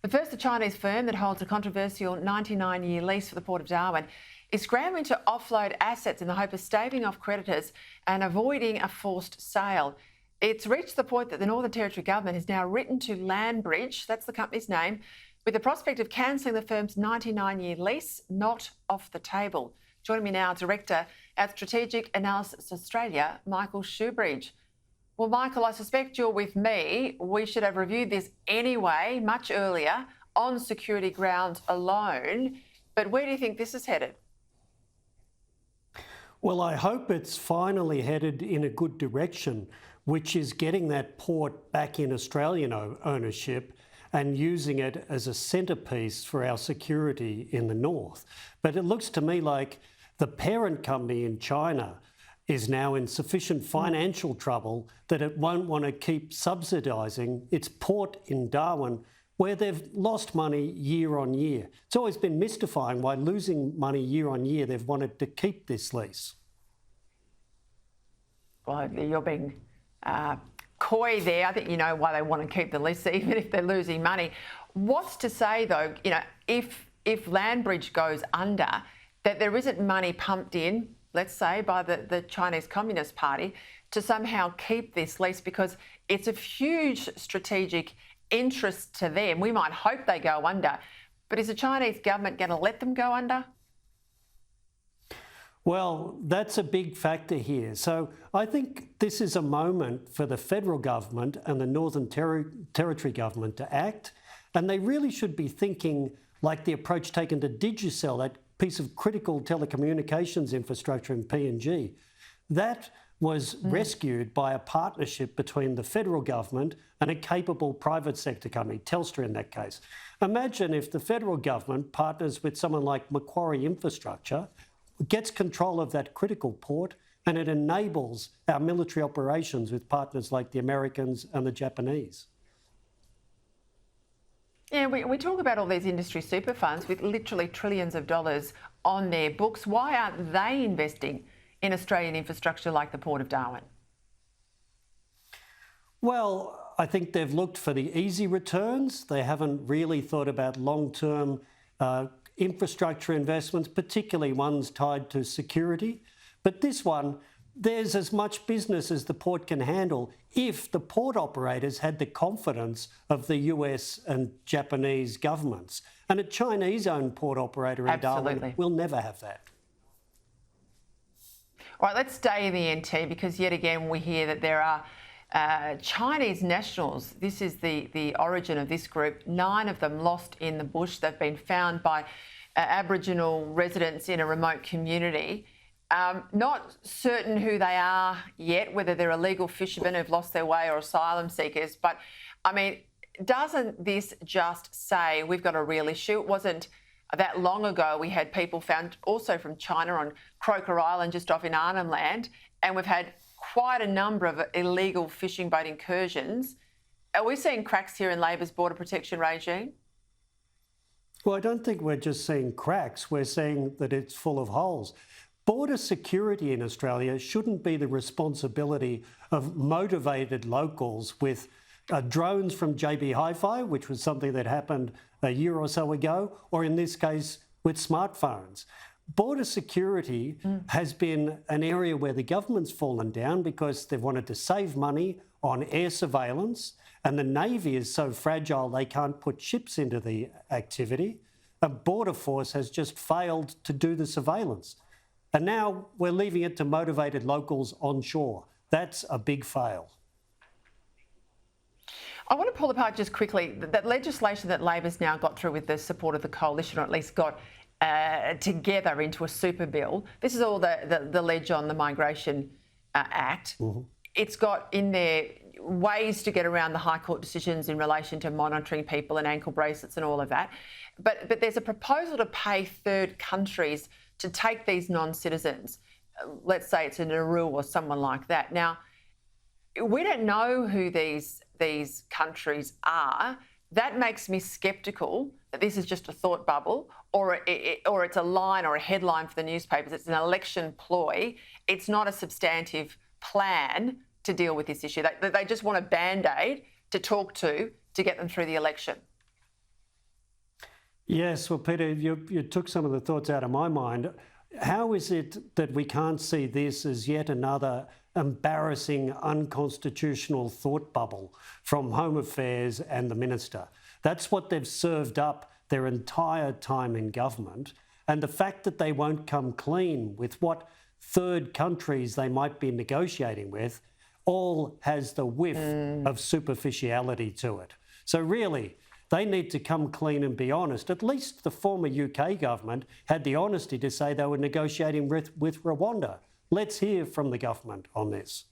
But first, the Chinese firm that holds a controversial 99-year lease for the Port of Darwin is scrambling to offload assets in the hope of staving off creditors and avoiding a forced sale. It's reached the point that the Northern Territory government has now written to Landbridge, that's the company's name, with the prospect of cancelling the firm's 99-year lease not off the table. Joining me now, Director at Strategic Analysis Australia, Michael Shoebridge. Well, Michael, I suspect you're with me. We should have reviewed this anyway, much earlier, on security grounds alone. But where do you think this is headed? Well, I hope it's finally headed in a good direction, which is getting that port back in Australian ownership and using it as a centrepiece for our security in the north. But it looks to me like the parent company in China is now in sufficient financial trouble that it won't want to keep subsidising its port in Darwin, where they've lost money year on year. It's always been mystifying why, losing money year on year, they've wanted to keep this lease. Well, you're being coy there. I think you know why they want to keep the lease, even if they're losing money. What's to say, though, if Landbridge goes under, that there isn't money pumped in, let's say, by the Chinese Communist Party to somehow keep this lease, because it's of huge strategic interest to them. We might hope they go under, but is the Chinese government going to let them go under? Well, that's a big factor here. So I think this is a moment for the federal government and the Northern Territory government to act, and they really should be thinking like the approach taken to Digicel, that piece of critical telecommunications infrastructure in PNG. That was rescued by a partnership between the federal government and a capable private sector company, Telstra in that case. Imagine if the federal government partners with someone like Macquarie Infrastructure, gets control of that critical port, and it enables our military operations with partners like the Americans and the Japanese. Yeah, we talk about all these industry super funds with literally trillions of dollars on their books. Why aren't they investing in Australian infrastructure like the Port of Darwin? Well, I think they've looked for the easy returns. They haven't really thought about long-term infrastructure investments, particularly ones tied to security. But this one, there's as much business as the port can handle if the port operators had the confidence of the US and Japanese governments. And a Chinese-owned port operator in Darwin will never have that. All right, let's stay in the NT, because yet again we hear that there are Chinese nationals. This is the origin of this group. 9 of them lost in the bush. They've been found by Aboriginal residents in a remote community. Not certain who they are yet, whether they're illegal fishermen who've lost their way or asylum seekers. But, I mean, doesn't this just say we've got a real issue? It wasn't that long ago we had people found also from China on Croker Island just off in Arnhem Land, and we've had quite a number of illegal fishing boat incursions. Are we seeing cracks here in Labor's border protection regime? Well, I don't think we're just seeing cracks. We're seeing that it's full of holes. Border security in Australia shouldn't be the responsibility of motivated locals with drones from JB Hi-Fi, which was something that happened a year or so ago, or in this case, with smartphones. Border security has been an area where the government's fallen down because they've wanted to save money on air surveillance, and the Navy is so fragile they can't put ships into the activity. A border force has just failed to do the surveillance. And now we're leaving it to motivated locals onshore. That's a big fail. I want to pull apart just quickly that legislation that Labor's now got through with the support of the coalition, or at least got together into a super bill. This is all the ledge on the Migration Act. It's got in there ways to get around the High Court decisions in relation to monitoring people and ankle bracelets and all of that. But there's a proposal to pay third countries to take these non-citizens. Let's say it's in Nauru or someone like that. Now, we don't know who these countries are. That makes me sceptical that this is just a thought bubble, or it's a line or a headline for the newspapers. It's an election ploy. It's not a substantive plan to deal with this issue. They just want a Band-Aid to talk to get them through the election. Yes, well, Peter, you took some of the thoughts out of my mind. How is it that we can't see this as yet another embarrassing, unconstitutional thought bubble from Home Affairs and the Minister? That's what they've served up their entire time in government. And the fact that they won't come clean with what third countries they might be negotiating with all has the whiff of superficiality to it. So really, they need to come clean and be honest. At least the former UK government had the honesty to say they were negotiating with Rwanda. Let's hear from the government on this.